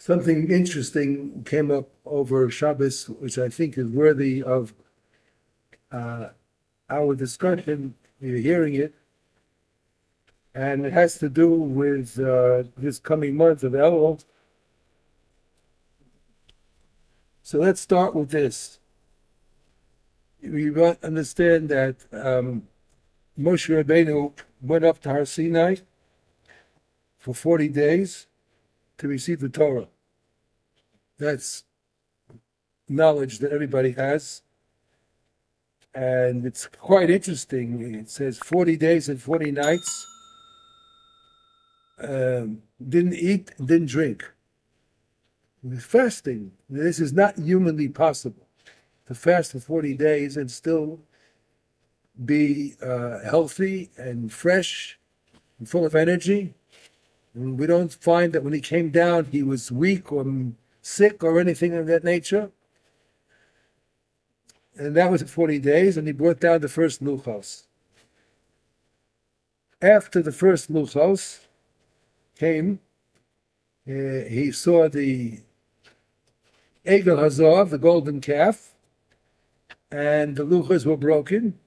Something interesting came up over Shabbos, which I think is worthy of our discussion. You're hearing it, and it has to do with this coming month of Elul. So let's start with this. We understand that Moshe Rabbeinu went up to Har Sinai for 40 days to receive the Torah. That's knowledge that everybody has. And it's quite interesting. It says 40 days and 40 nights. Didn't eat, didn't drink. Fasting. This is not humanly possible. To fast for 40 days and still be healthy and fresh and full of energy. And we don't find that when he came down, he was weak or sick or anything of that nature. And that was 40 days, and he brought down the first luchos. After the first luchos came, he saw the Egel Hazov, the golden calf, and the luchos were broken.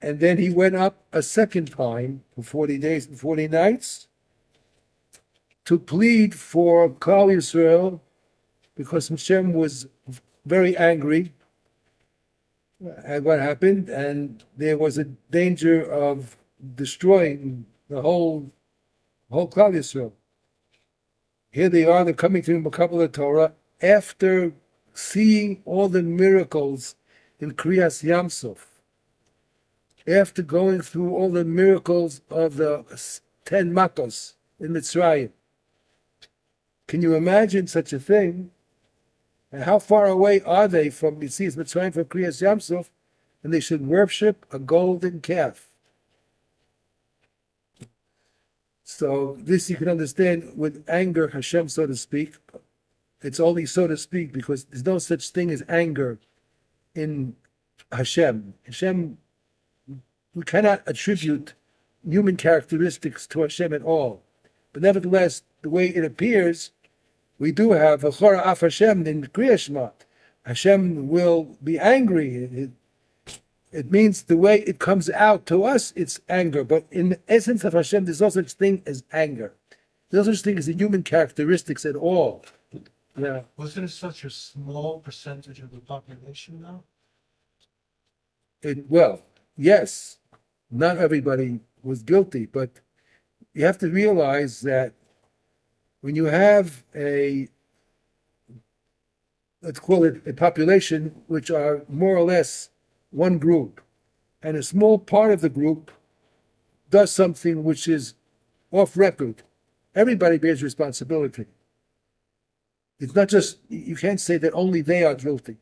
And then he went up a second time for 40 days and 40 nights to plead for Klal Yisrael, because Hashem was very angry at what happened, and there was a danger of destroying the whole Klal Yisrael. Here they are, they're coming to Kabbalah Torah after seeing all the miracles in Kriyas Yamsuf. After going through all the miracles of the 10 Makos in Mitzrayim. Can you imagine such a thing? And how far away are they from Yetzias Mitzrayim, from Kriyas Yamsuf, and they should worship a golden calf? So this you can understand with anger, Hashem, so to speak. It's only so to speak because there's no such thing as anger in Hashem. Hashem, we cannot attribute human characteristics to Hashem at all. But nevertheless, the way it appears, we do have a Chora Af Hashem in Kriya Shema. Hashem will be angry. It means the way it comes out to us, it's anger. But in the essence of Hashem, there's no such thing as anger. There's no such thing as the human characteristics at all. Yeah. Wasn't it such a small percentage of the population now? Well, yes, not everybody was guilty, but you have to realize that when you have let's call it a population, which are more or less one group, and a small part of the group does something which is off record, everybody bears responsibility. It's not just, you can't say that only they are guilty.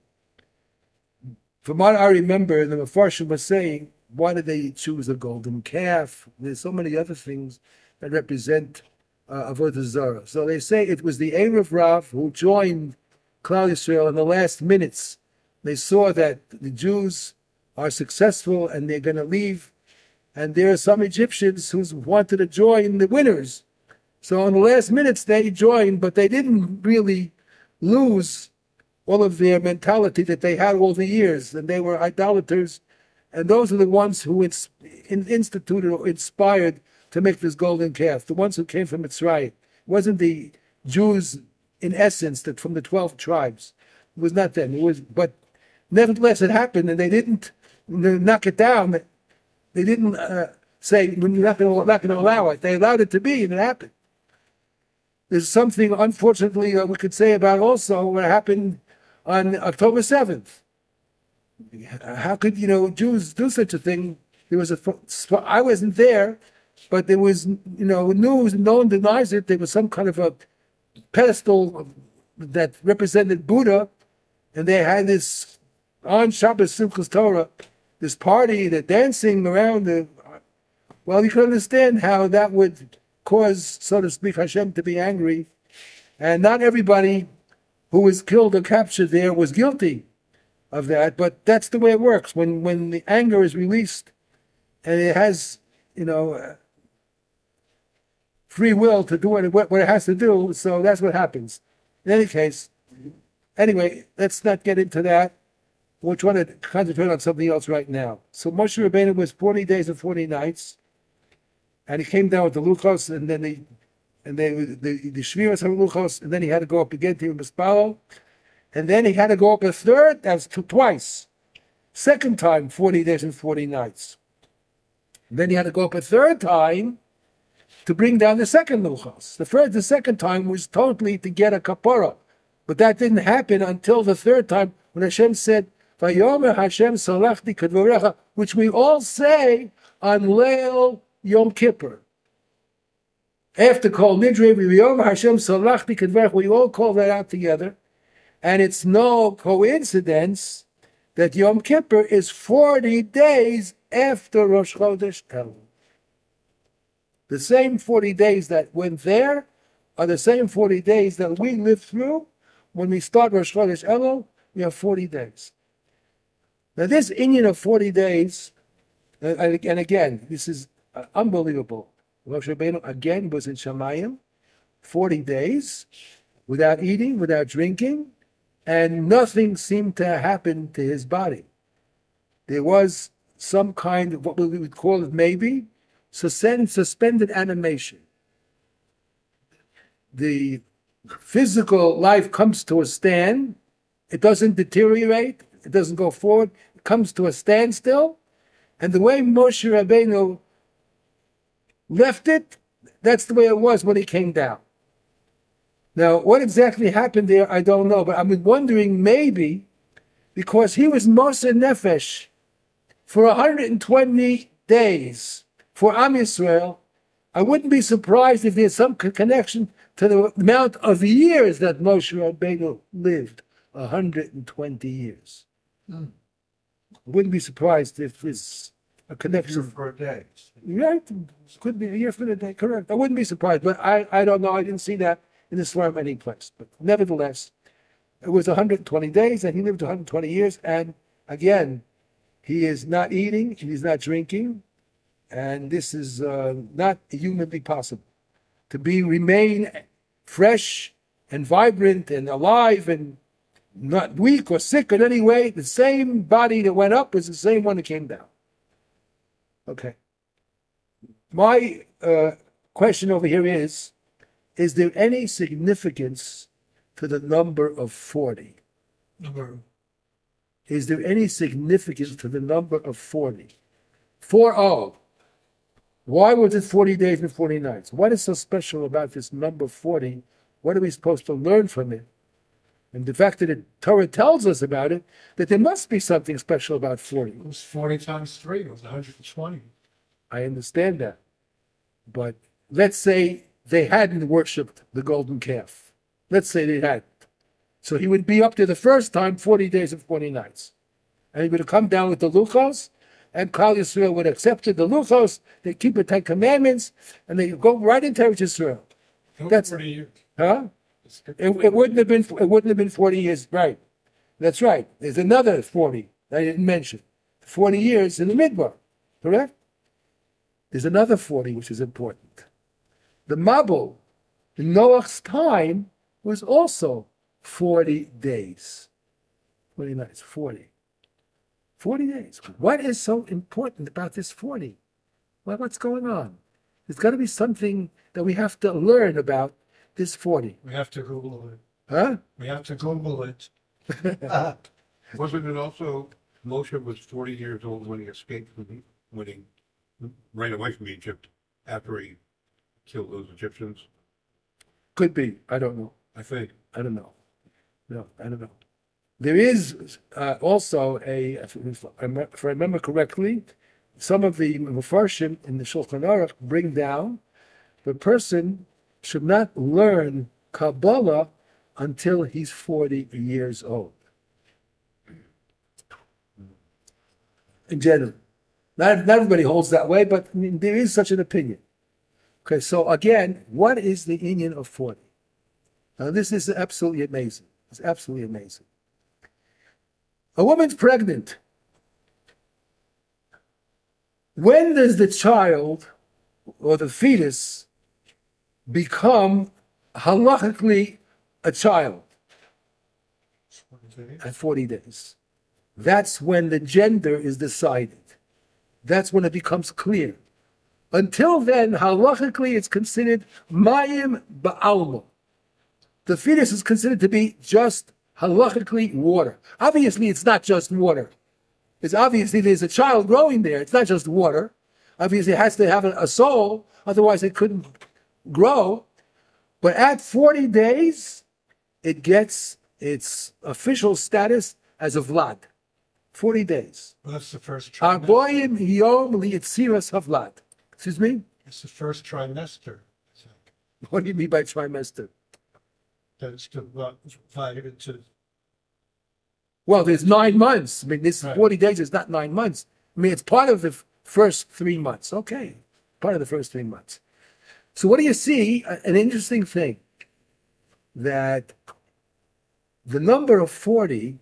From what I remember, the Mefarshim was saying, why did they choose a golden calf? There's so many other things that represent Avodah Zarah. So they say it was the Erev Rav who joined Klal Yisrael in the last minutes. They saw that the Jews are successful and they're going to leave. And there are some Egyptians who wanted to join the winners. So in the last minutes they joined, but they didn't really lose all of their mentality that they had all the years. And they were idolaters. And those are the ones who instituted or inspired to make this golden calf, the ones who came from Mitzrayim. It wasn't the Jews, in essence, that from the 12 tribes. It was not them. It was, but nevertheless, it happened, and they didn't knock it down. They didn't say, "We're not going to allow it." They allowed it to be, and it happened. There's something, unfortunately, we could say about also what happened on October 7th. How could, Jews do such a thing? There was I wasn't there, but there was, news, no one denies it. There was some kind of a pedestal that represented Buddha, and they had this, on Shabbos Simchas Torah, this party, they're dancing around. Well, you can understand how that would cause, so to speak, Hashem to be angry. And not everybody who was killed or captured there was guilty of that, but that's the way it works. When the anger is released, and it has, free will to do what it has to do, so that's what happens. In any case, anyway, let's not get into that. We're trying to concentrate on something else right now. So Moshe Rabbeinu was 40 days and 40 nights, and he came down with the luchos, and then the shviras of luchos, and then he had to go up again to Mispalo, and then he had to go up a third, that's twice. Second time, 40 days and 40 nights. And then he had to go up a third time to bring down the second luchos. The second time was totally to get a kapara, but that didn't happen until the third time when Hashem said, "Vayomer Hashem salachti kedvorecha," which we all say on Leil Yom Kippur. After Kol Nidre, Vayomer Hashem salachti kedvorecha, we all call that out together, and it's no coincidence that Yom Kippur is 40 days after Rosh Chodesh Elul. The same 40 days that went there are the same 40 days that we live through. When we start Rosh Chodesh Elul, we have 40 days. Now this Indian of 40 days, and again, this is unbelievable. Moshe Rabbeinu again was in Shamayim, 40 days, without eating, without drinking, and nothing seemed to happen to his body. There was some kind of what we would call it maybe suspended animation. The physical life comes to a stand. It doesn't deteriorate. It doesn't go forward. It comes to a standstill. And the way Moshe Rabbeinu left it, that's the way it was when he came down. Now, what exactly happened there, I don't know, but I'm wondering maybe because he was Moser Nefesh for 120 days for Am Yisrael, I wouldn't be surprised if there's some connection to the amount of years that Moshe Rabbeinu lived, 120 years. I wouldn't be surprised if there's a connection. Year for a day. Right, could be a year for a day, correct. I wouldn't be surprised, but I don't know, I didn't see that in the Swarm any place. But nevertheless, it was 120 days and he lived 120 years. And again, he is not eating, he's not drinking, and this is not humanly possible. To remain fresh and vibrant and alive and not weak or sick in any way, the same body that went up was the same one that came down. Okay. My question over here is there any significance to the number of 40? Is there any significance to the number of 40? 40. Why was it 40 days and 40 nights? What is so special about this number 40? What are we supposed to learn from it? And the fact that the Torah tells us about it, that there must be something special about 40. It was 40 times 3, it was 120. I understand that. But let's say they hadn't worshipped the golden calf. Let's say they hadn't. So he would be up there the first time, 40 days and 40 nights. And he would have come down with the luchos, and Klal Yisrael would have accepted the luchos, they keep the 10 Commandments, and they go right into Eretz Yisrael. That's 40 years. Huh? It wouldn't have been 40 years, right? That's right. There's another 40 that I didn't mention. 40 years in the Midbar, correct? There's another 40 which is important. The Mabul, in Noach's time, was also 40 days. 40 nights, 40. 40 days. What is so important about this 40? Well, what's going on? There's got to be something that we have to learn about this 40. We have to Google it. Huh? We have to Google it. Wasn't it also Moshe was 40 years old when he escaped when he ran away from Egypt after he killed those Egyptians? Could be. I don't know. I think. I don't know. No, I don't know. There is also if I remember correctly, some of the Mefarshim in the Shulchan Aruch bring down the person should not learn Kabbalah until he's 40 years old. In general. Not everybody holds that way, but I mean, there is such an opinion. Okay, so again, what is the inyan of 40? Now this is absolutely amazing. It's absolutely amazing. A woman's pregnant. When does the child or the fetus become halachically a child at 40 days. That's when the gender is decided. That's when it becomes clear. Until then, halachically, it's considered mayim ba'alma. The fetus is considered to be just halachically water. Obviously, it's not just water. It's obviously there's a child growing there. It's not just water. Obviously, it has to have a soul, otherwise it couldn't grow. But at 40 days, it gets its official status as a vlad. 40 days. Well, that's the first trimester. Arboim yom li'itziras havlad. Excuse me? It's the first trimester, I think. What do you mean by trimester? That it's divided into. Well, there's 9 months. I mean, this Right. 40 days is not 9 months. I mean, it's part of the first 3 months. Okay. Part of the first 3 months. So what do you see? An interesting thing. That the number of 40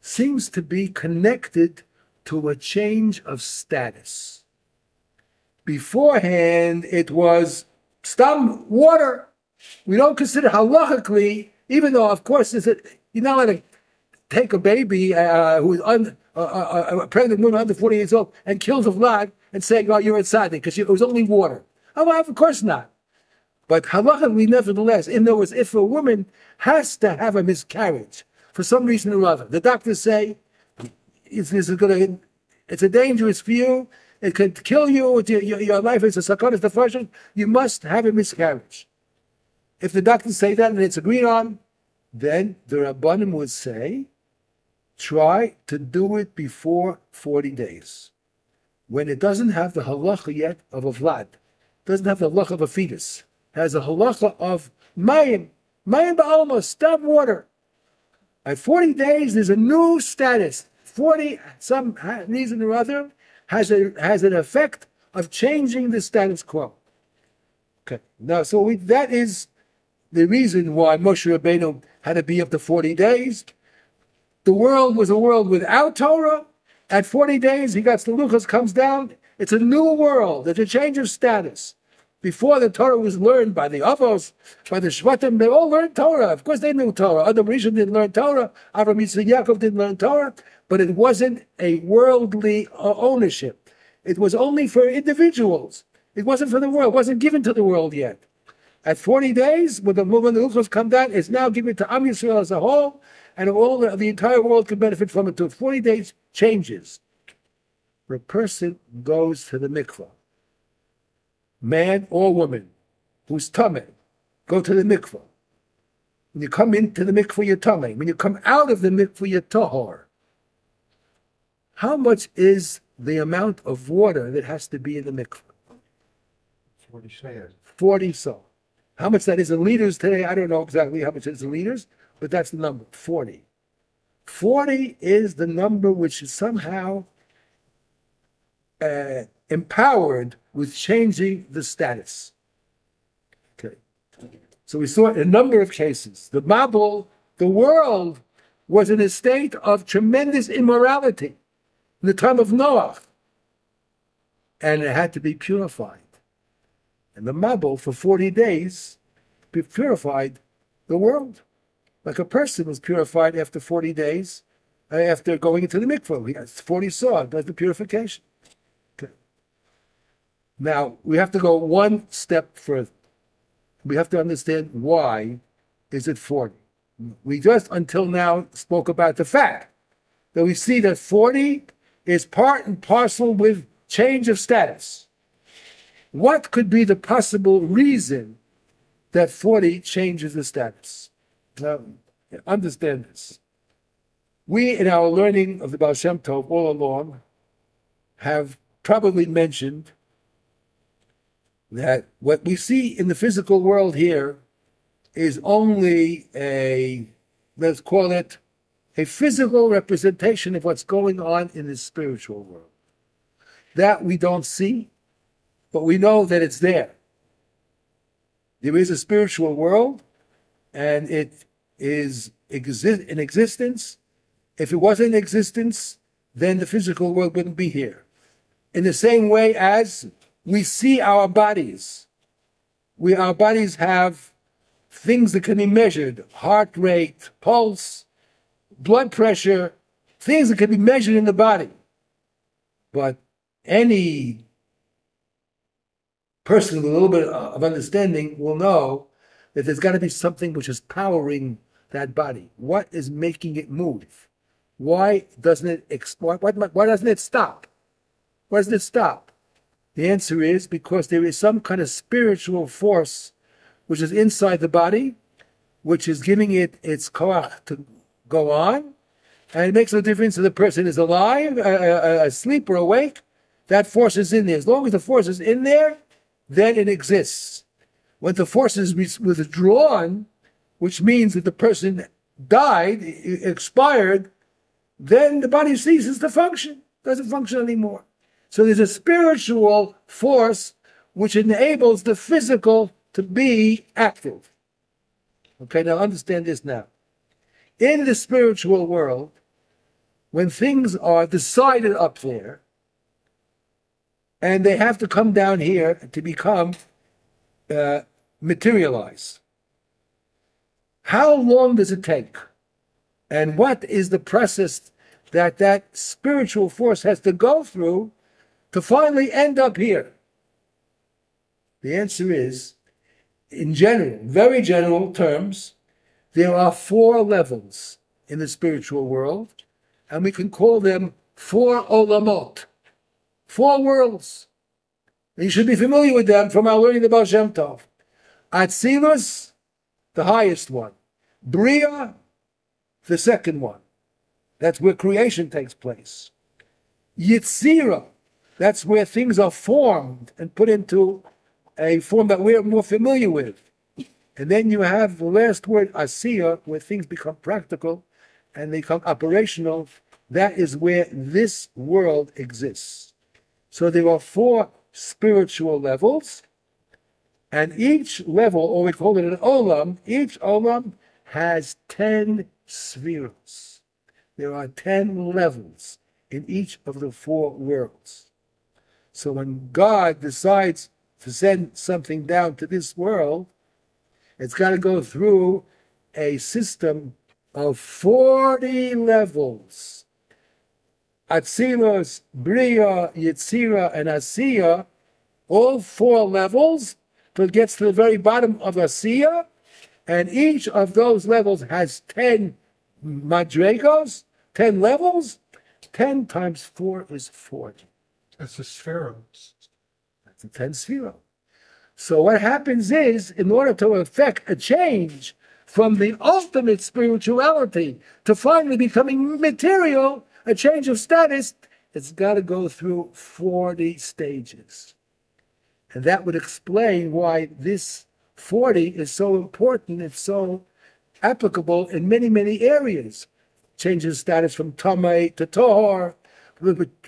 seems to be connected to a change of status. Beforehand, it was stam water. We don't consider halachically, even though, of course, you're not allowed to take a baby who is a pregnant woman under 40 years old and kill the vlad and say, "Oh, you're a tzaddik," because it was only water. Oh, well, of course not. But halachically, nevertheless, in other words, if a woman has to have a miscarriage for some reason or other, the doctors say it's a dangerous for you. It could kill you. Your life is a sakonis defashon. You must have a miscarriage. If the doctors say that and it's agreed on, then the Rabbanim would say, try to do it before 40 days. When it doesn't have the halacha yet of a vlad, doesn't have the halacha of a fetus, has a halacha of mayim ba'alma, stam water. At 40 days, there's a new status. 40, some reason or other, has an effect of changing the status quo. Okay, now, so that is the reason why Moshe Rabbeinu had to be up to 40 days. The world was a world without Torah. At 40 days, he got the luchos, comes down. It's a new world. It's a change of status. Before the Torah was learned by the Avos, by the Shvatim, they all learned Torah. Of course, they knew Torah. Adam Rishon didn't learn Torah. Avram Yitzchak Yaakov didn't learn Torah. But it wasn't a worldly ownership. It was only for individuals. It wasn't for the world. It wasn't given to the world yet. At 40 days, when the luchos come down, it's now given to Am Yisrael as a whole, and the entire world can benefit from it too. 40 days changes. A person goes to the mikvah, man or woman, who's tameh, go to the mikvah. When you come into the mikvah, you're tameh. When you come out of the mikvah, you're tahor. How much is the amount of water that has to be in the mikvah? 40 sayas. 40 so. How much that is in liters today, I don't know exactly how much it is in liters, but that's the number, 40. 40 is the number which is somehow empowered with changing the status. Okay. So we saw a number of cases. The Mabul, the world, was in a state of tremendous immorality in the time of Noah. And it had to be purified. And the Mabul, for 40 days, purified the world. Like a person was purified after 40 days, after going into the mikvah. He has 40 saw, does the purification. Okay. Now, we have to go one step further. We have to understand why is it 40. We just, until now, spoke about the fact that we see that 40 is part and parcel with change of status. What could be the possible reason that 40 changes the status? Now, understand this. We, in our learning of the Baal Shem Tov all along, have probably mentioned that what we see in the physical world here is only let's call it, a physical representation of what's going on in the spiritual world. That we don't see, but we know that it's there. There is a spiritual world, and it is in existence. If it wasn't in existence, then the physical world wouldn't be here. In the same way as we see our bodies. our bodies have things that can be measured, heart rate, pulse, blood pressure, things that can be measured in the body. But any person with a little bit of understanding will know that there's got to be something which is powering that body. What is making it move? Why doesn't it why doesn't it stop? Why doesn't it stop? The answer is because there is some kind of spiritual force which is inside the body, which is giving it its koach to go on, and it makes no difference if the person is alive, asleep, or awake. That force is in there. As long as the force is in there, then it exists. When the force is withdrawn, which means that the person died, expired, then the body ceases to function, doesn't function anymore. So there's a spiritual force which enables the physical to be active. Okay, now understand this now. In the spiritual world, when things are decided up there, and they have to come down here to become materialized, how long does it take? And what is the process that spiritual force has to go through to finally end up here? The answer is, in general, very general terms, there are 4 levels in the spiritual world, and we can call them 4 olamot, 4 worlds. And you should be familiar with them from our learning the Baal Shem Tov. Atzilus, the highest one. Bria, the second one. That's where creation takes place. Yitzira, that's where things are formed and put into a form that we're more familiar with. And then you have the last word, Asiya, where things become practical and they become operational. That is where this world exists. So there are 4 spiritual levels, and each level, or we call it an olam, each olam has 10 spheres. There are 10 levels in each of the 4 worlds. So when God decides to send something down to this world, it's got to go through a system of 40 levels. Atzilus, Bria, Yitzira, and Asiya, all 4 levels, till it gets to the very bottom of Asiya, and each of those levels has 10 madregos, 10 levels. 10 times 4 is 40. That's the spheros. That's a 10 sphero. So what happens is, in order to effect a change from the ultimate spirituality to finally becoming material, a change of status, it's got to go through 40 stages. And that would explain why this 40 is so important. It's so applicable in many, many areas. Changes status from tamei to tahor,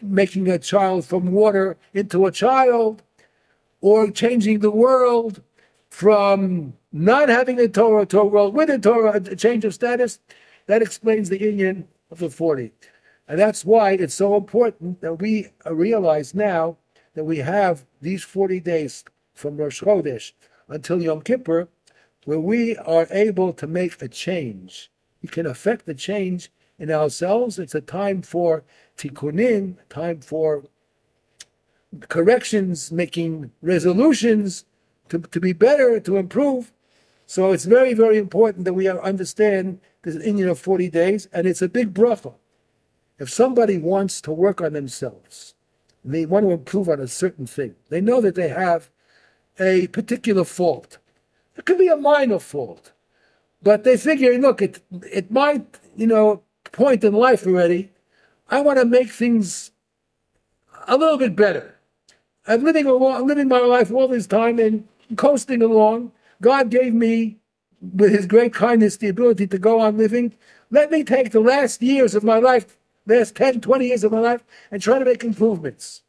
making a child from water into a child, or changing the world from not having a Torah to a world with a Torah, a change of status. That explains the union of the 40. And that's why it's so important that we realize now that we have these 40 days from Rosh Chodesh until Yom Kippur, where we are able to make a change. We can affect the change in ourselves. It's a time for tikkunim, time for corrections, making resolutions to be better, to improve. So it's very, very important that we understand this union of 40 days, and it's a big bracha. If somebody wants to work on themselves, they want to improve on a certain thing, they know that they have a particular fault. It could be a minor fault, but they figure, look, it might, point in life already. I want to make things a little bit better. I'm living my life all this time and coasting along. God gave me, with his great kindness, the ability to go on living. Let me take the last years of my life, last 10, 20 years of my life, and try to make improvements.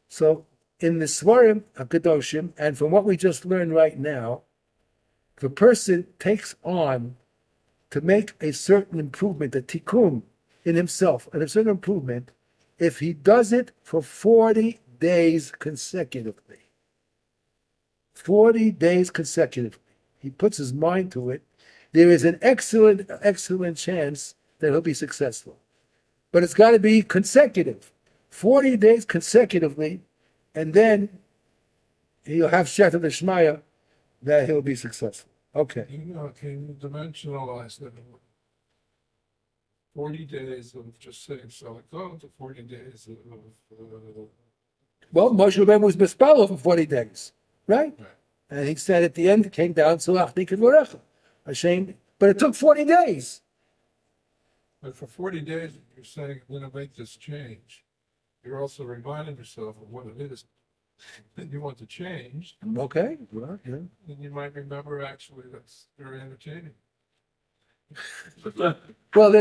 So in the Svarim HaKadoshim, and from what we just learned right now, if a person takes on to make a certain improvement, a tikkun in himself, and a certain improvement, if he does it for 40 days consecutively, 40 days consecutively. He puts his mind to it. There is an excellent chance that he'll be successful. But it's got to be consecutive. 40 days consecutively, and then he'll have Sheta D'Shmaya that he'll be successful. Okay. Can you dimensionalize that? 40 days of just saying Salakot to 40 days of Well, Moshe Rabbeinu was mispalo for 40 days, right? Right. And he said at the end, it came down to Hashem, but it took 40 days. But for 40 days, you're saying, I'm going to make this change. You're also reminding yourself of what it is that you want to change. Okay, well, yeah. And you might remember, actually, that's very entertaining. Well,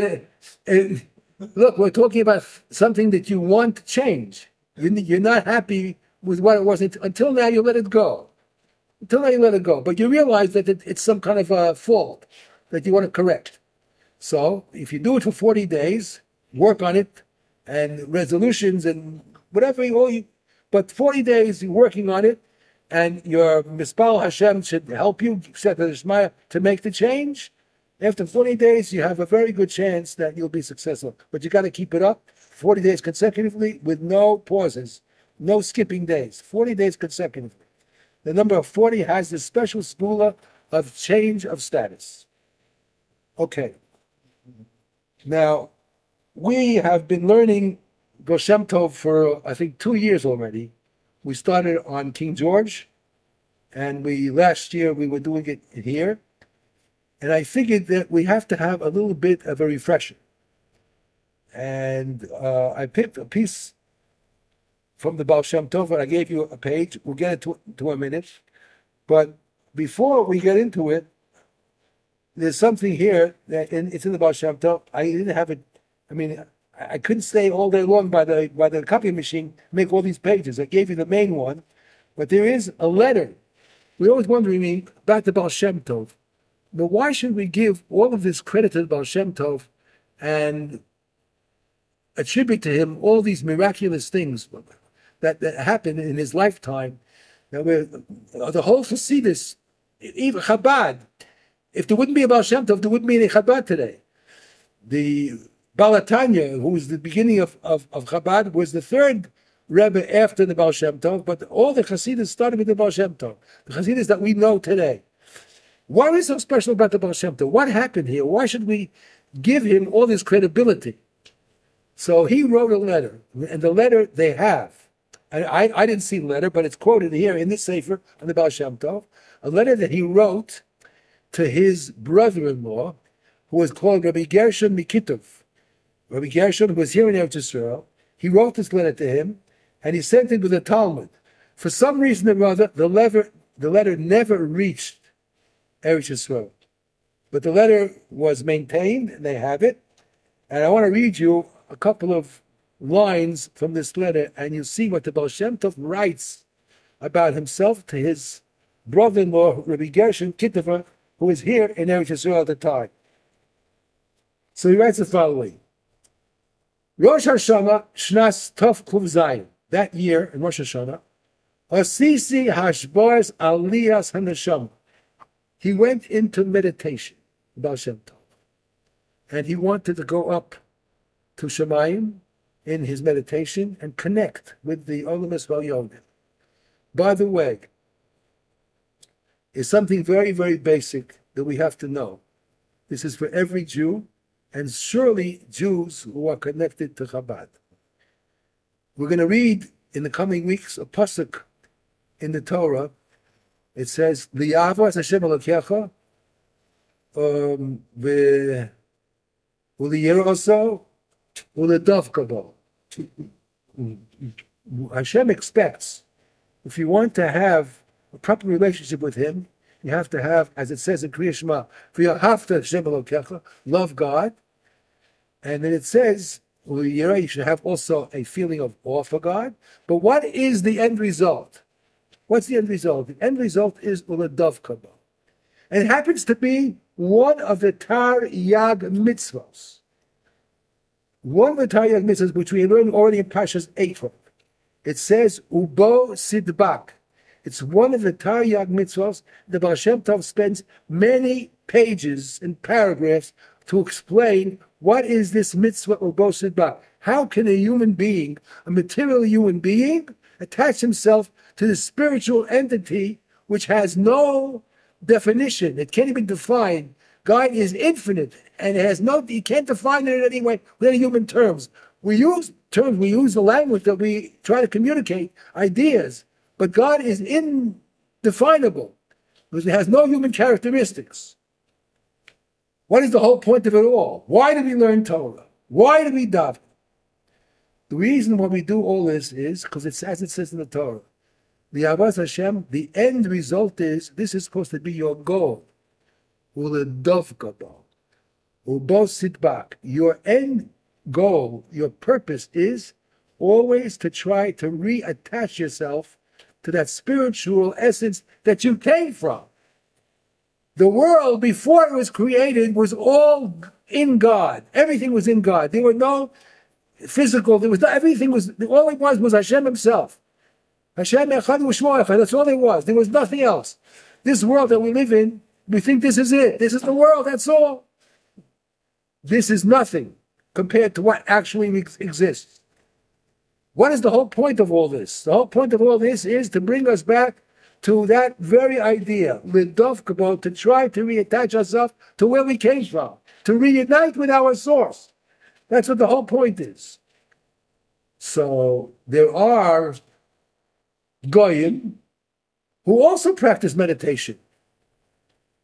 look, we're talking about something that you want to change. You're not happy with what it was until now. You let it go. Until now, you let it go. But you realize that it's some kind of a fault that you want to correct. So if you do it for 40 days, work on it, and resolutions and whatever, but 40 days you're working on it, and your Mispal Hashem should help you, to make the change. After 40 days, you have a very good chance that you'll be successful. But you got to keep it up 40 days consecutively with no pauses, no skipping days, 40 days consecutively. The number of 40 has this special skula of change of status. Okay. Now, we have been learning Baal Shem Tov for, I think, 2 years already. We started on King George, and last year we were doing it here. And I figured that we have to have a little bit of a refresher. And I picked a piece from the Baal Shem Tov, and I gave you a page. We'll get into a minute. But before we get into it, there's something here that it's in the Baal Shem Tov. I didn't have it. I mean, I couldn't stay all day long by the copy machine, make all these pages. I gave you the main one, but there is a letter. We're always wondering about the Baal Shem Tov. But why should we give all of this credit to the Baal Shem Tov and attribute to him all these miraculous things that happened in his lifetime? Now, the whole Hasidus, even Chabad, if there wouldn't be a Baal Shem Tov, there wouldn't be any Chabad today. The Balatanya, who was the beginning of Chabad, was the third Rebbe after the Baal Shem Tov, but all the Hasidus started with the Baal Shem Tov, the Hasidus that we know today. What is so special about the Baal Shem Tov? What happened here? Why should we give him all this credibility? So he wrote a letter, and the letter they have. And I didn't see the letter, but it's quoted here in this Sefer on the Baal Shem Tov, a letter that he wrote to his brother-in-law, who was called Rabbi Gershon Mikitov. Rabbi Gershon, who was here in Eretz Yisrael, he wrote this letter to him, and he sent it with a Talmud. For some reason or other, the letter never reached Eretz Yisrael. But the letter was maintained, and they have it. And I want to read you a couple of lines from this letter, and you see what the Baal Shem Tov writes about himself to his brother-in-law, Rabbi Gershon Kitova, who was here in Eretz Yisrael at the time. So he writes the following. Rosh Hashanah, Shnas Tov Kuv Zayin. That year, in Rosh Hashanah, Asisi Hashbars Aliyas HaNeshama. He went into meditation, Baal Shem Tov. And he wanted to go up to Shemayim in his meditation and connect with the Olamas V'Yonim. By the way, is something very, very basic that we have to know. This is for every Jew, and surely Jews who are connected to Chabad. We're going to read in the coming weeks a pasuk in the Torah. It says, "Li'avas Hashem Elokecha, u'liyiroso, u'ledavka bo." Hashem expects, if you want to have a proper relationship with Him, you have to have, as it says in Kriya Shema, "V'yahavta Hashem Elokecha," love God, and then it says, you should have also a feeling of awe for God. But what is the end result? What's the end result? The end result is u'ledavka bo. And it happens to be one of the Tar Yag mitzvos. One of the Tar Yag mitzvos, which we learned already in Parshas Eikra. It says, Ubo Sidbak. It's one of the Taryag mitzvahs. The Baal Shem Tov spends many pages and paragraphs to explain what is this mitzvah ubosid ba. How can a human being, a material human being, attach himself to the spiritual entity which has no definition? It can't even define. God is infinite, and it has no. You can't define it in any way with any human terms. We use terms. We use the language that we try to communicate ideas, but God is indefinable because it has no human characteristics. What is the whole point of it all? Why do we learn Torah? Why do we daven? The reason why we do all this is because it's as it says in the Torah. The Ahavas Hashem, the end result is, this is supposed to be your goal. Your end goal, your purpose is always to try to reattach yourself to that spiritual essence that you came from. The world before it was created was all in God. Everything was in God. There were no physical, there was no, everything was, all it was Hashem himself. Hashem echad u'shmo echad, that's all there was. There was nothing else. This world that we live in, we think this is it. This is the world, that's all. This is nothing compared to what actually exists. What is the whole point of all this? The whole point of all this is to bring us back to that very idea, lidov, to try to reattach ourselves to where we came from, to reunite with our source. That's what the whole point is. So there are goyim who also practice meditation.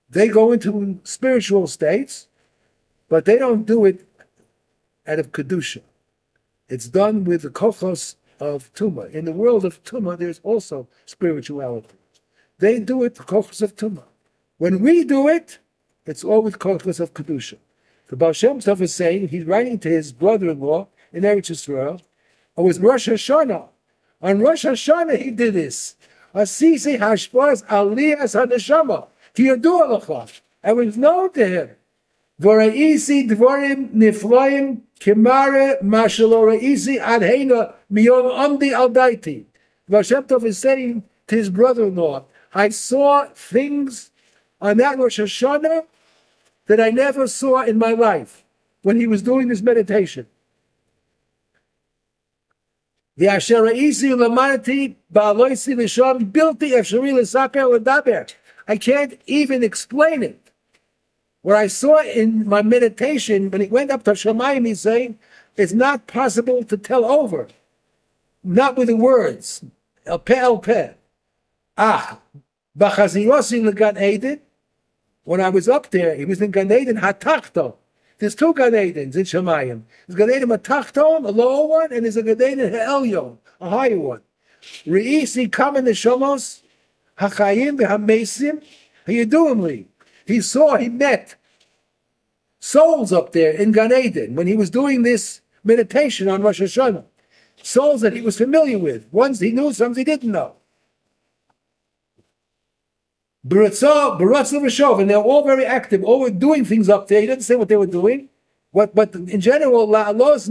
They go into spiritual states, but they don't do it out of kedusha. It's done with the kochos of tumah. In the world of tumah, there's also spirituality. They do it the kochos of tumah. When we do it, it's all with kochos of kedusha. The Baal Shem Tov is saying, he's writing to his brother-in-law in Eretz Yisrael, it was Rosh Hashanah. On Rosh Hashanah he did this. Asisi hashpaz aliyas haneshama. Tiyadu alacha. It was known to him. V'ra'isi dvorim nifloim kimare mashalo ra'isi adheina miyom amdi aldaiti. Baal Shem Tov is saying to his brother-in-law, I saw things on that Rosh Hashanah that I never saw in my life when he was doing this meditation. The asher ra'isi lamanati ba'aloisi l'sham bilti efshari l'saper l'daber. I can't even explain it. What I saw in my meditation, when he went up to Shemayim, he's saying, it's not possible to tell over. Not with the words. El peh el peh. B'chazirosi l'gan Eden. When I was up there, he was in Gan Eden Hatachto. There's two Gan Edens in Shemayim. There's Gan Eden Hatachton, a lower one, and there's a Gan Eden Ha'elyon, a higher one. Re'isi kamen neshamos, hachayim v'hamesim, hayedumli. He met souls up there in Gan Eden when he was doing this meditation on Rosh Hashanah. Souls that he was familiar with. Ones he knew, some he didn't know. And they're all very active, all were doing things up there. He didn't say what they were doing. But in general, these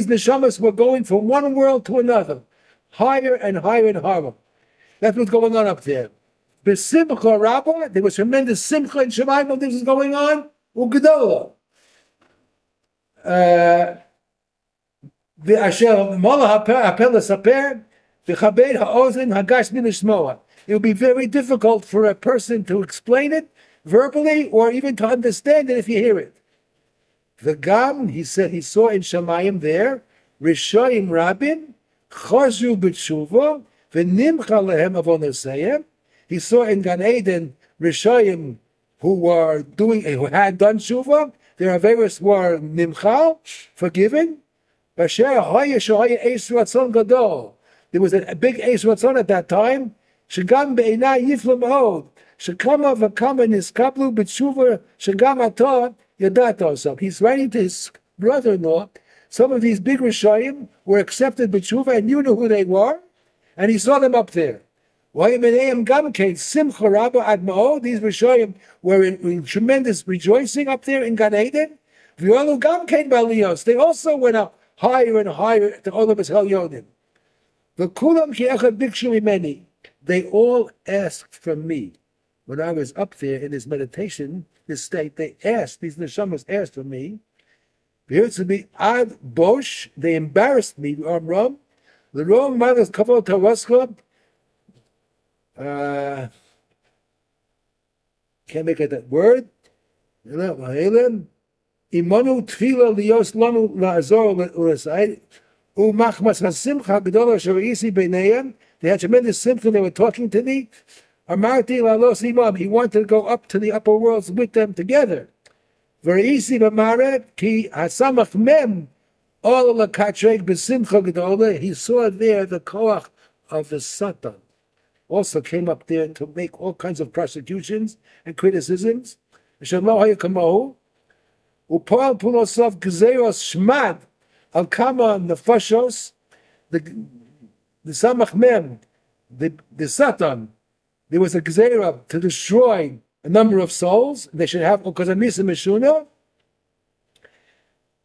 neshamas were going from one world to another, higher and higher and higher. That's what's going on up there. B'simcha Rabbah, there was tremendous simcha in Shemayim when this was going on. U'gedola. V'asher mola ha'apel l'saper, v'chabed ha'ozen hagash min l'shmoa. It would be very difficult for a person to explain it verbally or even to understand it if you hear it. The Gam, he said, he saw in Shemayim there, Rishoyim Rabin, Chosru b'tshuva, v'nimcha lehem avon esayim. He saw in Gan Eden Rishoyim who had done tshuva. Their averos were nimchal, forgiven. There was a big eis ratzon at that time. Shegam be'inai yiflam od. Shekama v'kama niskablu b'tshuva shegam atah yadato. He's writing to his brother-in-law. Some of these big Rishoyim were accepted b'tshuva, and you knew who they were, and he saw them up there. These Rishoyim were in tremendous rejoicing up there in Gan Eden. They also went up higher and higher to Olam Yisrael Yonim. V'kulam ki echad bikshu mimeni. They all asked from me. When I was up there in this meditation, this state, they asked, these neshamas asked from me. Here to be ad bosh, they embarrassed me, Ram. The wrong mother's kavod taraskab. Can't make it that word. Imanu tfila lios lanu la'azor l'asayid. Umachmas hasimcha gedola shorisi b'neiam. They had tremendous simcha. They were talking to me. Amarti la'los imam. He wanted to go up to the upper worlds with them together. V'reisi b'mare ki hasamach mem all la'katreg b'simcha gedola. He saw there the koach of the Satan. Also came up there to make all kinds of prosecutions and criticisms. Upal punosov gzeros shmad al kama nefashos, the samach mem, the Satan. There was a gzera to destroy a number of souls. They should have because of misa mishuna.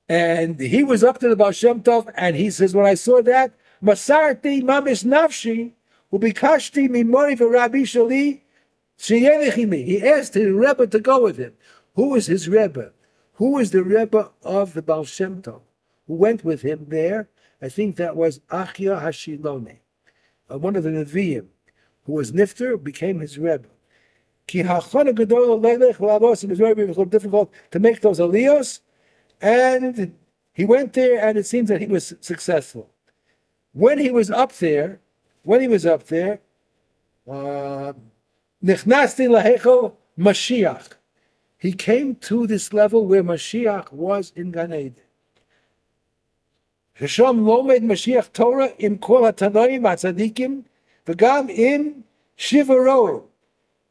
And he was up to the Baal Shem Tov, and he says, when I saw that, masarti mamish nafshi. He asked his Rebbe to go with him. Who is his Rebbe? Who is the Rebbe of the Baal Shem Tov? Who went with him there? I think that was Achia Hashilone, one of the Nevi'im, who was Nifter, became his Rebbe. It was very, very difficult to make those aliyos, and he went there, and it seems that he was successful. When he was up there, Nichnasti lahechel Mashiach. He came to this level where Mashiach was in Gan Eden. Hashem lomed Mashiach Torah im kol hatanoim hatzadikim v'gam im shivaroim.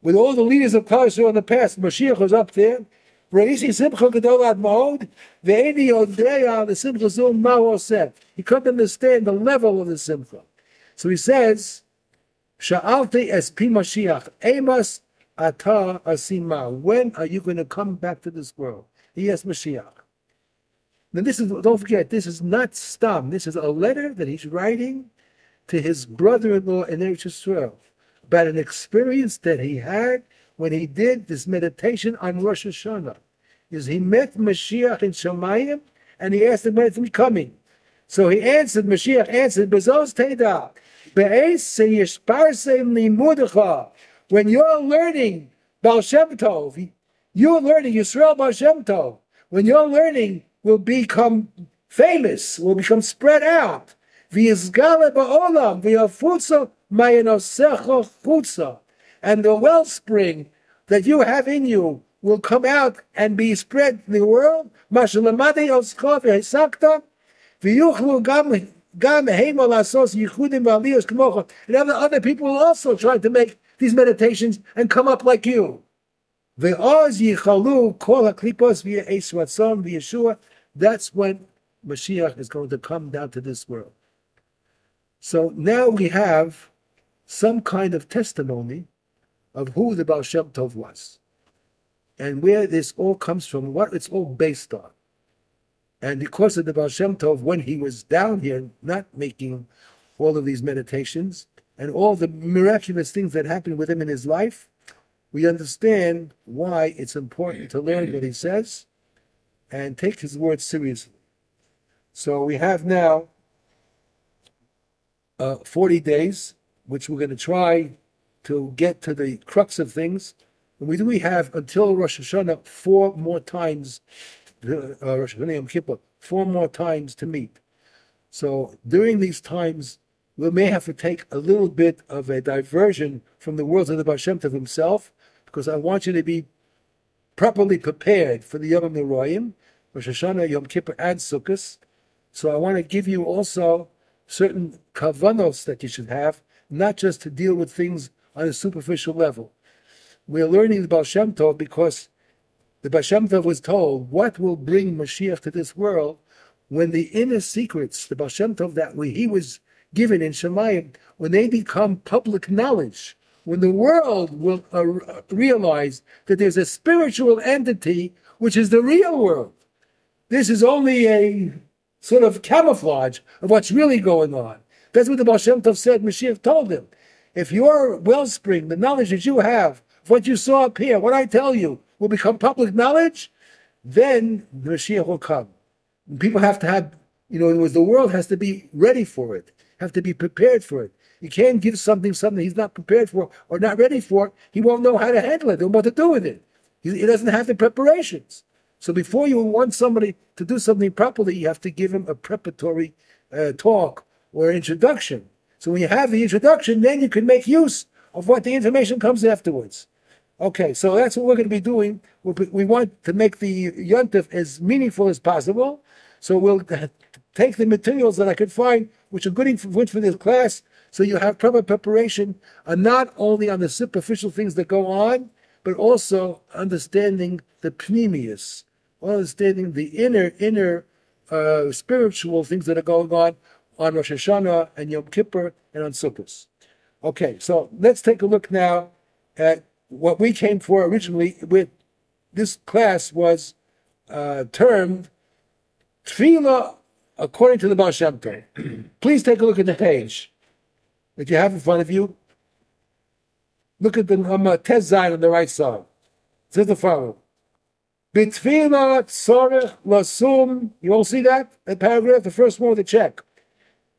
With all the leaders of Klal Yisrael in the past, Mashiach was up there. Reisi simcha gedol ad ma'od ve'eni yodea the simcha zul ma'o oseh. He couldn't understand the level of the simcha. So he says, Sha'alti es pi Mashiach, emas ata asima. When are you going to come back to this world? He asked Mashiach. Now this is, don't forget, this is not stam. This is a letter that he's writing to his brother-in-law in Eretz Yisrael about an experience that he had when he did this meditation on Rosh Hashanah. Is he met Mashiach in Shemayim, and he asked him when it's coming. So he answered, Mashiach answered, Bezos Teda, when you're learning Baal Shem Tov, you're learning Yisrael Baal Shem Tov. When your learning will become famous, will become spread out. And the wellspring that you have in you will come out and be spread in the world. And other people will also try to make these meditations and come up like you. That's when Mashiach is going to come down to this world. So now we have some kind of testimony of who the Baal Shem Tov was and where this all comes from, what it's all based on. And because of the Baal Shem Tov, when he was down here, not making all of these meditations, and all the miraculous things that happened with him in his life, we understand why it's important to learn what he says and take his words seriously. So we have now 40 days, which we're going to try to get to the crux of things. And we have until Rosh Hashanah 4 more times, Rosh Hashanah Yom Kippur, 4 more times to meet. So during these times, we may have to take a little bit of a diversion from the words of the Baal Shem Tov himself, because I want you to be properly prepared for the Yom Neroyim, Rosh Hashanah, Yom Kippur, and Sukkot. So I want to give you also certain kavanos that you should have, not just to deal with things on a superficial level. We're learning the Baal Shem Tov because the Baal Shem Tov was told what will bring Mashiach to this world when the inner secrets, the Baal Shem Tov that he was given in Shemayim, when they become public knowledge, when the world will realize that there's a spiritual entity which is the real world. This is only a sort of camouflage of what's really going on. That's what the Baal Shem Tov said. Mashiach told him, if your wellspring, the knowledge that you have, what you saw up here, what I tell you, will become public knowledge, then the Mashiach will come. And people have to have, in other words, the world has to be ready for it, have to be prepared for it. You can't give something he's not prepared for or not ready for. He won't know how to handle it or what to do with it. He doesn't have the preparations. So before you want somebody to do something properly, you have to give him a preparatory talk or introduction. So when you have the introduction, then you can make use of what the information comes afterwards. Okay, so that's what we're going to be doing. We want to make the Yontif as meaningful as possible. So we'll take the materials that I could find, which are good for this class, so you have proper preparation, not only on the superficial things that go on, but also understanding the pneumius, understanding the inner spiritual things that are going on Rosh Hashanah and Yom Kippur and on Sukkot. Okay, so let's take a look now at what we came for originally. With this class was termed Tefillah according to the Baal Shem Tov. Please take a look at the page that you have in front of you. Look at the Tez Zayin on the right side. It says the following. B'tefillah tzorech lasum. You all see that? That paragraph, the first one with the check.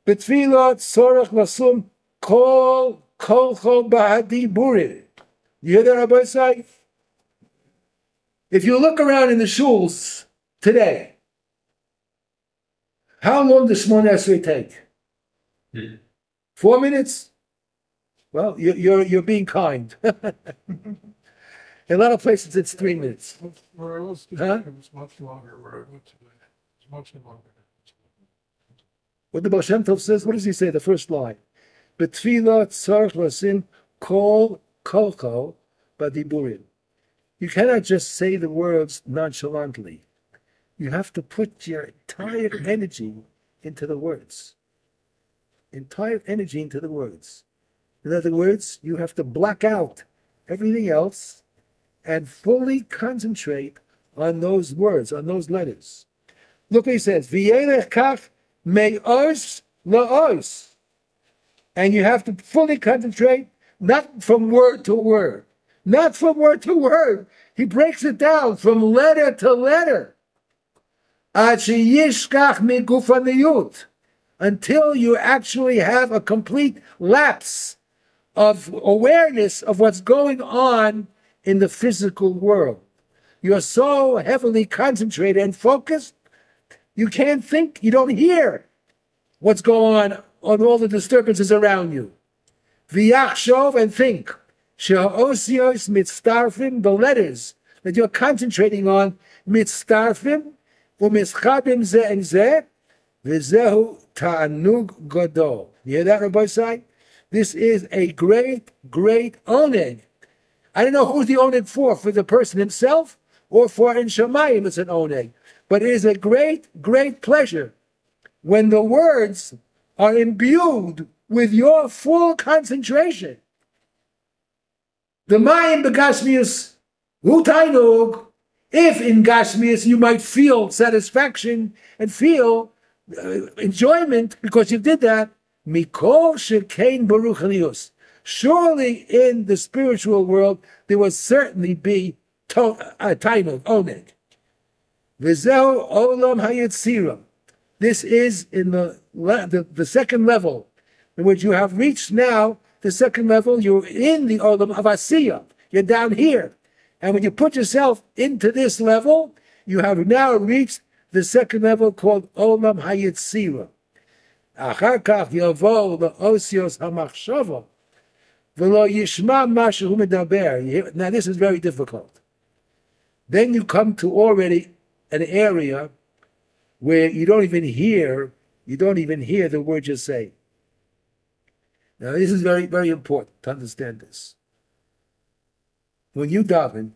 B'tefillah tzorech lasum kol kolcho b'hadiburim. You hear that, Rabbi say? If you look around in the shuls today, how long does Shmona Esrei take? 4 minutes? Well, you're being kind. In a lot of places, it's 3 minutes. Where I was today, Huh? it was much longer. Where I went today, it's much longer. What the Baal Shem Tov says, what does he say, the first line? B'tefillah tzarech lasin kol kolcho b'diburim. You cannot just say the words nonchalantly. You have to put your entire energy into the words. Entire energy into the words. In other words, you have to block out everything else and fully concentrate on those words, on those letters. Look what he says. V'yelech kach me'os la'os. And you have to fully concentrate, not from word to word. Not from word to word. He breaks it down from letter to letter. Ad sheyishkach migufaniyut. Until you actually have a complete lapse of awareness of what's going on in the physical world. You're so heavily concentrated and focused, you can't think, you don't hear what's going on all the disturbances around you. V'yachshov, and think. She'ha'osios mitztarfim, the letters that you're concentrating on, mitztarfim, u'mischabim ze and ze, v'zehu ta'anug gadol. You hear that, Rabbi say? This is a great, great oneg. I don't know who's the oneg for the person himself, or for in Shemayim it's an oneg. But it is a great, great pleasure when the words are imbued with your full concentration. The Mayim begashmius utainug. If in Gashmius you might feel satisfaction and feel enjoyment because you did that, mikol shekein baruch. Surely in the spiritual world there will certainly be tainug, oneg. V'zeu olam hayetzira. This is in the second level, in which you have reached now the second level. You're in the olam of asiyah. You're down here. And when you put yourself into this level, you have now reached the second level called olam hayetzira. Achar kach yavo la'osios hamachshava v'lo yishma mashu medaber. Now this is very difficult. Then you come to already an area where you don't even hear the word you say. Now this is very, very important to understand this. When you daven,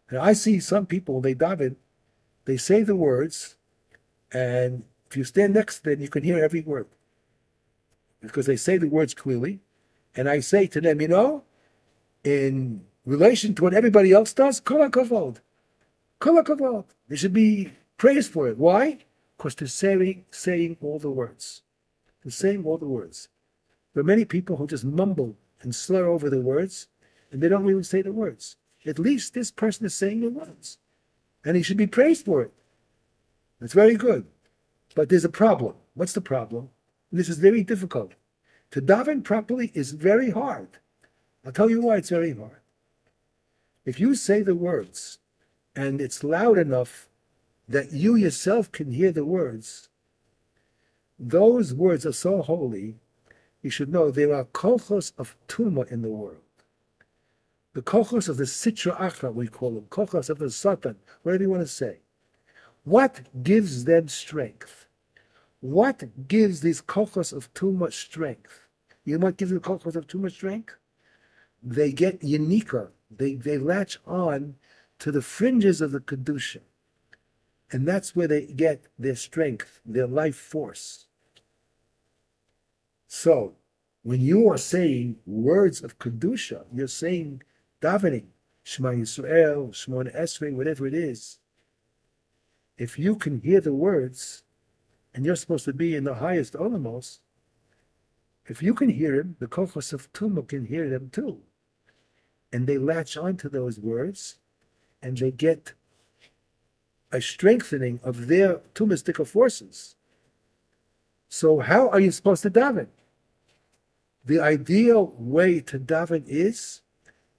and I see some people, they daven, they say the words, and if you stand next to them, you can hear every word. Because they say the words clearly, and I say to them, in relation to what everybody else does, kol hakavod. Kol hakavod. They should be praised for it. Why? Because they're saying all the words. They're saying all the words. There are many people who just mumble and slur over the words, and they don't really say the words. At least this person is saying the words, and he should be praised for it. That's very good. But there's a problem. What's the problem? This is very difficult. To daven properly is very hard. I'll tell you why it's very hard. If you say the words, and it's loud enough that you yourself can hear the words, those words are so holy, you should know there are kochos of tumah in the world. The kochos of the sitra achra, we call them, kochos of the satan, whatever you want to say. What gives them strength? What gives these kochos of tumah strength? You know what gives the kochos of tumah strength? They get yenika. They latch on to the fringes of the kedusha. And that's where they get their strength, their life force. So, when you are saying words of kedusha, you're saying davening, Shema Yisrael, Shemona Esrei, whatever it is. If you can hear the words, and you're supposed to be in the highest olamos, if you can hear him, the kochos of tumah can hear them too. And they latch onto those words, and they get a strengthening of their tumistic forces. So how are you supposed to daven? The ideal way to daven is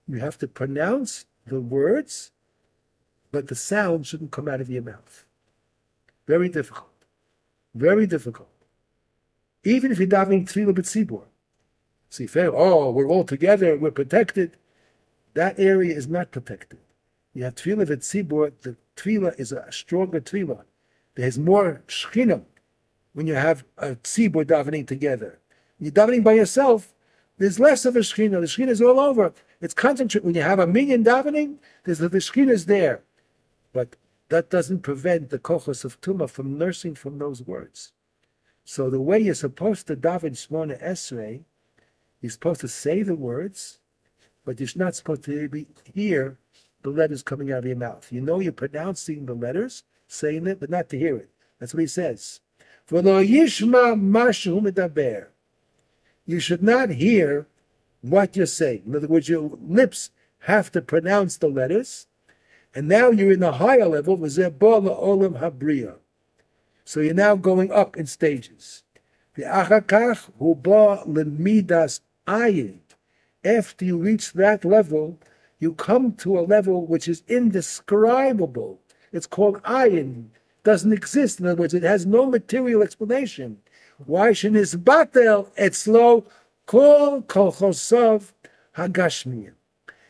you have to pronounce the words, but the sound shouldn't come out of your mouth. Very difficult. Very difficult. Even if you're davening tefillah b'tzibur. See, we're all together, we're protected. That area is not protected. You have tefillah v'tzibur, the tefillah is a stronger tefillah. There's more shechina when you have a tzibur davening together. When you're davening by yourself, there's less of a shechina. The shechina is all over. It's concentrated. When you have a million davening, the shechina is there. But that doesn't prevent the kochos of tumah from nursing from those words. So the way you're supposed to daven Shemona Esrei, you're supposed to say the words, but you're not supposed to hear the letters coming out of your mouth. You know you're pronouncing the letters, saying it, but not to hear it. That's what he says. V'lo yishma mashu medaber. You should not hear what you're saying. In other words, your lips have to pronounce the letters, and now you're in a higher level, v'zeh bo la'olam habriya. So you're now going up in stages. V'achar kach hu bo l'midas ayin. After you reach that level, you come to a level which is indescribable. It's called ayin. Doesn't exist. In other words, it has no material explanation. Why shenisbatel etzlo kol kolchosov hagashmiyim?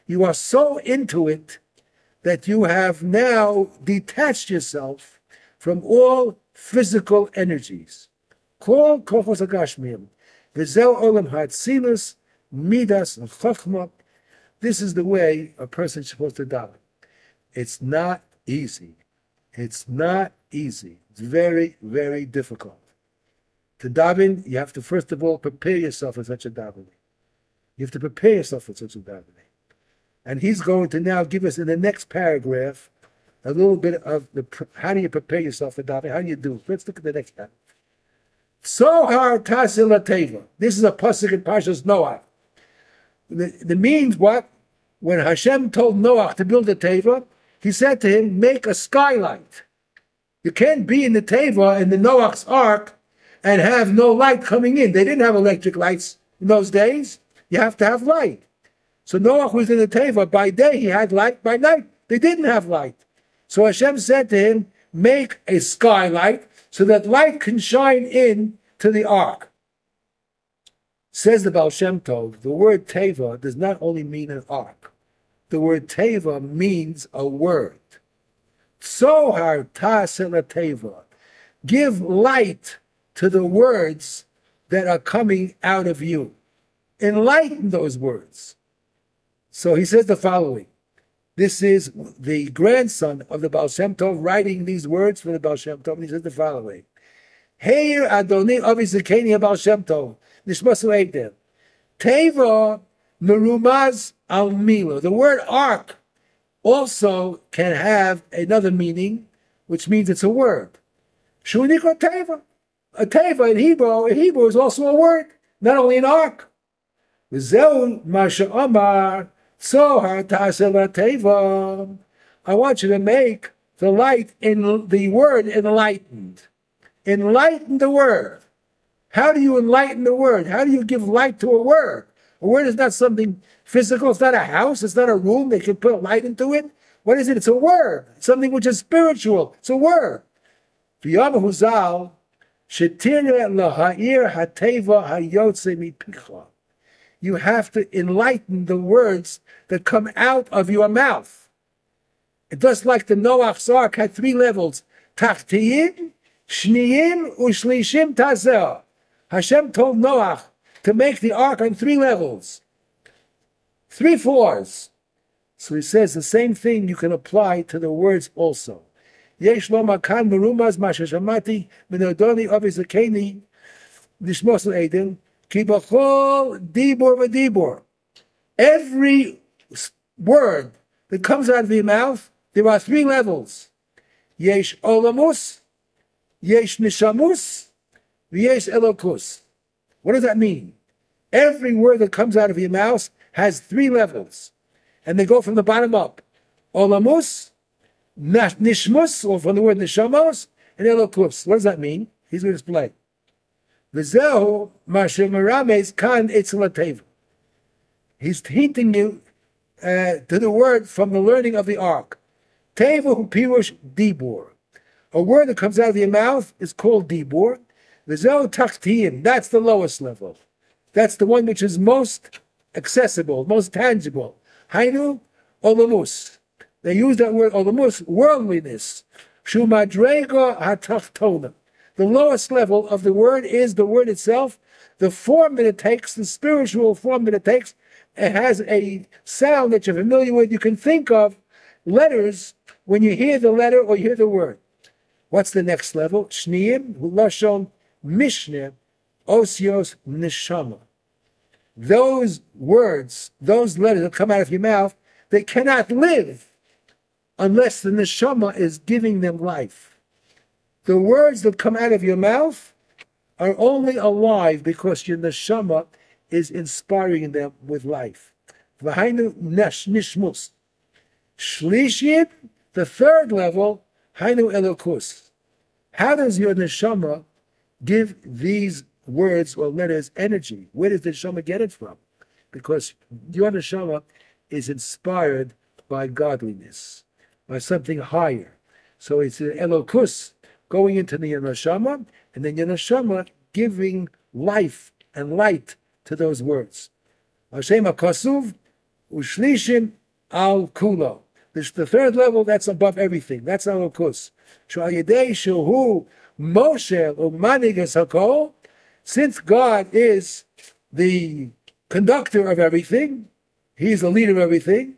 You are so into it that you have now detached yourself from all physical energies. Kol kolchos hagashmiyim. V'zeu olam ha'atzilus midas chachma. This is the way a person is supposed to daven. It's not easy. It's not easy. It's very, very difficult. To daven, you have to first of all prepare yourself for such a davening. You have to prepare yourself for such a davening. And he's going to now give us in the next paragraph a little bit of how do you prepare yourself for davening? How do you do it? Let's look at the next paragraph. Sohar tasil teva. This is a pasuk in Parshas Noach. The means what? When Hashem told Noach to build a teva, he said to him, make a skylight. You can't be in the teva, in the Noach's ark, and have no light coming in. They didn't have electric lights in those days. You have to have light. So Noach was in the teva. By day he had light. By night they didn't have light. So Hashem said to him, make a skylight so that light can shine in to the ark. Says the Baal Shem Tov, the word teva does not only mean an ark. The word teva means a word. Sohar tasel teva. Give light to the words that are coming out of you. Enlighten those words. So he says the following. This is the grandson of the Baal Shem Tov writing these words for the Baal Shem Tov, and he says the following. Heir Adoni Avi Zekeni Baal Shem Tov. Nishmasu Eitem. Teva merumaz al milo. The word ark also can have another meaning, which means it's a word. Shunikra teva. A teva in Hebrew is also a word, not only an ark. V'zeu masha amar tzohar ta'aseh teva. I want you to make the light in the word enlightened. Enlighten the word. How do you enlighten the word? How do you give light to a word? A word is not something physical. It's not a house. It's not a room. They can put light into it. What is it? It's a word. It's something which is spiritual. It's a word. V'yamahu zal shetireh laha'ir hateva hayotze mipicha. You have to enlighten the words that come out of your mouth. Just like the Noach's ark had 3 levels. Tachtiyim, Shniyim, Ushlishim Tazel. Hashem told Noach to make the ark on 3 levels. 3 floors. So he says the same thing you can apply to the words also. Yesh lo makan merumaz masha shamati minodoni avizakeni nishmos le'edin ki b'chol dibur v'dibur. Every word that comes out of your mouth, there are 3 levels. Yesh olamus, yesh nishamus, yesh elokus. What does that mean? Every word that comes out of your mouth has 3 levels. And they go from the bottom up. Olamus, nishmus, or from the word nishamos, and elokus. What does that mean? He's going to explain. V'zehu mashem merames kan itzel. He's hinting you to the word from the learning of the ark. Tevu pirush dibur. A word that comes out of your mouth is called dibur. V'zehu tachtiyim. That's the lowest level. That's the one which is most accessible, most tangible. Hainu olamus. They use that word olamus, worldliness. Shumadrega hatachtona. The lowest level of the word is the word itself. The form that it takes, the spiritual form that it takes, it has a sound that you're familiar with. You can think of letters when you hear the letter or you hear the word. What's the next level? Shniyim, lashon, mishneh, osios, neshama. Those words, those letters that come out of your mouth, they cannot live unless the neshama is giving them life. The words that come out of your mouth are only alive because your neshama is inspiring them with life. V'hainu nishmus. Shlishim, the 3rd level, hainu elokus. How does your neshama give these words or letters energy? Where does the neshama get it from? Because your neshama is inspired by godliness, by something higher. So it's an elokus going into the neshama, and then your neshama giving life and light to those words. Hashem HaKasuv Ushlishim Al Kulo. This the 3rd level, that's above everything. That's elokus. Shal Yedei Shehu Moshe Umanigas Hakol. Since God is the conductor of everything, He's the leader of everything,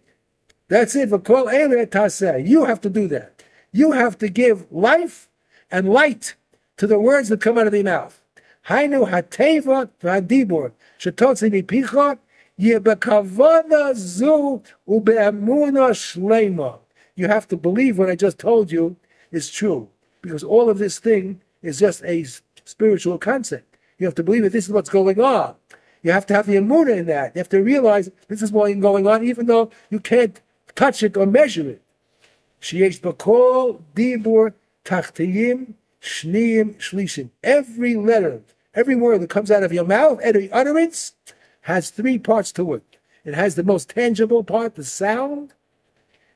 that's it. V'kol eileh taseh. You have to do that. You have to give life and light to the words that come out of your mouth. Hainu hateva v'hadibur shetotzi mipicha yebekavana zu ube'emuna shlema. You have to believe what I just told you is true, because all of this thing is just a spiritual concept. You have to believe that this is what's going on. You have to have the emunah in that. You have to realize this is what's going on, even though you can't touch it or measure it. Sheyesh b'kol dibur tachtiyim shniyim shlishim. Every letter, every word that comes out of your mouth, every utterance, has 3 parts to it. It has the most tangible part, the sound.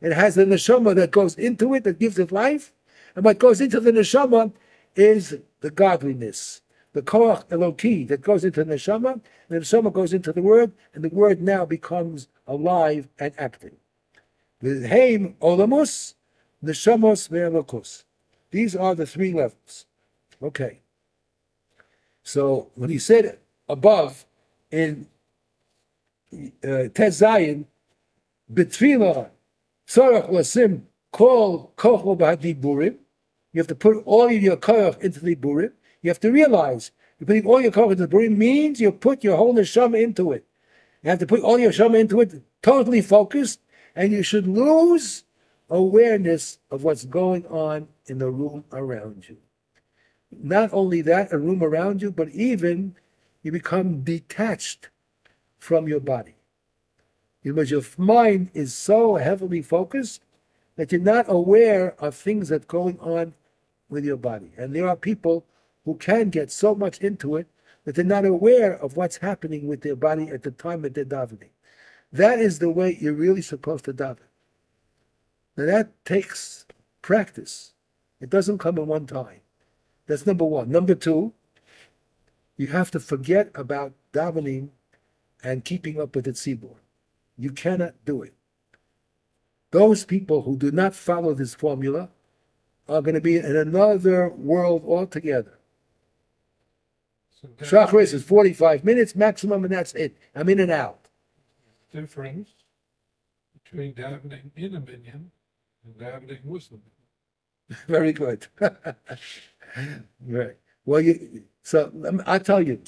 It has the neshama that goes into it, that gives it life. And what goes into the neshama is the godliness, the koach eloki that goes into the neshama. And the neshama goes into the word, and the word now becomes alive and active. V'heim olamus, neshamos ve'elokus. These are the 3 levels. Okay. So when he said above in Tes Zayin, B'tfilah tzorach lasim kol kocho b'hadiburim. You have to put all of your koach into the burim. You have to realize you're putting all your koach into the burim means you put your whole neshama into it. You have to put all your neshama into it, totally focused, and you should lose awareness of what's going on in the room around you. Not only that, a room around you, but even you become detached from your body. Because your mind is so heavily focused that you're not aware of things that are going on with your body. And there are people who can get so much into it that they're not aware of what's happening with their body at the time that they're davening. That is the way you're really supposed to daven. Now that takes practice. It doesn't come in one time. That's number one. Number two, you have to forget about davening and keeping up with the tzibur. You cannot do it. Those people who do not follow this formula are going to be in another world altogether. So Shacharis is 45 minutes maximum, and that's it. I'm in and out. difference between davening in a minyan and davening with the minyan. Very good. Right. Well, I'll tell you,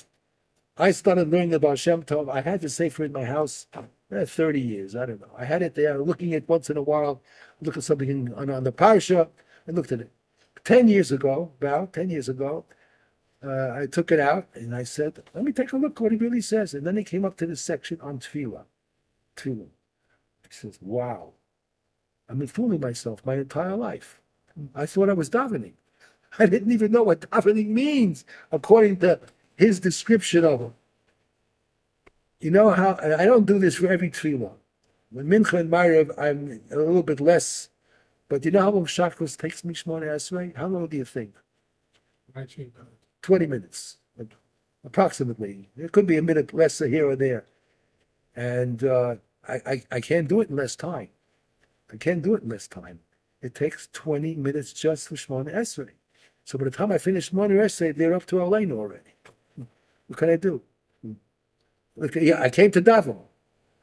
I started learning about Shem Tov. I had the Sefer in my house 30 years. I don't know. I had it there, looking at once in a while, look at something on the Parsha, and looked at it. 10 years ago, about 10 years ago, I took it out and I said, let me take a look what it really says. And then he came up to this section on Tefillah. Tefillah. He says, wow, I've been fooling myself my entire life. I thought I was davening. I didn't even know what davening means, according to his description of it. You know how, and I don't do this for every tefillah. When Mincha and Ma'ariv, I'm a little bit less, but you know how long Shacharis takes me, Shmona Esrei? How long do you think? 19 minutes. 20 minutes, approximately. It could be a minute less here or there. And I can't do it in less time. I can't do it in less time. It takes 20 minutes just for Shmona Esrei. So by the time I finish Shmona Esrei, they're up to Aleinu already. What can I do? Look, yeah, I came to daven.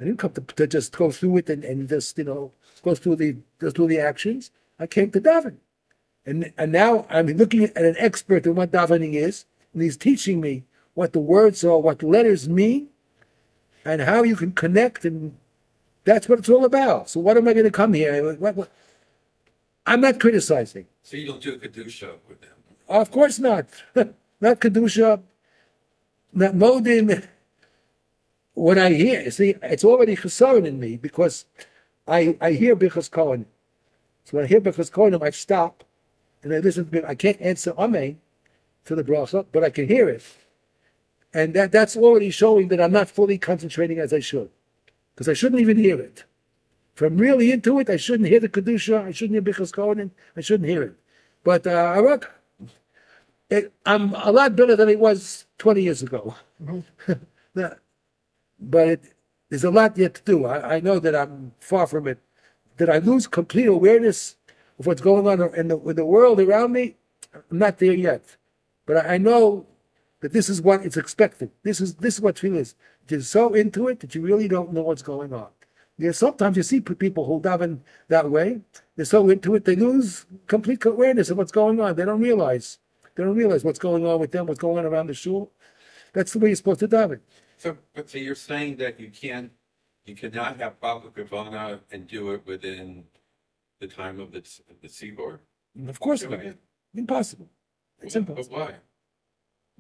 I didn't come to just go through it and just, go through the actions. I came to daven. And now I'm looking at an expert in what davening is, and he's teaching me what the words are, what the letters mean, and how you can connect, and that's what it's all about. So what am I going to come here? I'm not criticizing. So you don't do a Kedusha with them? Of course not. Not Kedusha, not Modim. What I hear, see, it's already chesaron in me, because I hear Birchas Kohanim. So when I hear Birchas Kohanim, I stop, and I listen to it. I can't answer Amen to the bracha, but I can hear it. And that's already showing that I'm not fully concentrating as I should. Because I shouldn't even hear it. If I'm really into it, I shouldn't hear the Kedusha, I shouldn't hear Birchas Kohanim, I shouldn't hear it. But I'm a lot better than I was 20 years ago. But there's a lot yet to do. I know that I'm far from it. Did I lose complete awareness of what's going on in the world around me? I'm not there yet. But I know that this is what it's expected. This is what tefillah is. You're so into it that you really don't know what's going on. Sometimes you see people who daven that way. They're so into it, they lose complete awareness of what's going on. They don't realize what's going on with them, what's going on around the shul. That's the way you're supposed to daven. So you're saying that you cannot have proper kavana and do it within the time of the tzibur? Of course not. Impossible. It's impossible. But why?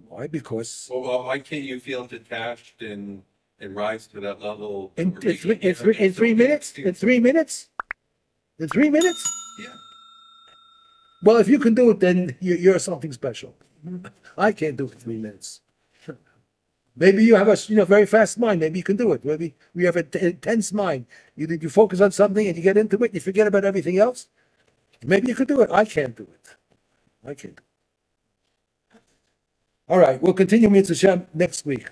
Why? Because Well, why can't you feel detached and rise to that level? in 3 minutes? In 3 minutes? In 3 minutes? Yeah. Well, if you can do it, then you're something special. I can't do it in 3 minutes. Maybe you have a very fast mind. Maybe you can do it. Maybe you have an intense mind. You focus on something and you get into it and you forget about everything else. Maybe you could do it. I can't do it. I can't. All right, we'll continue with Hashem next week.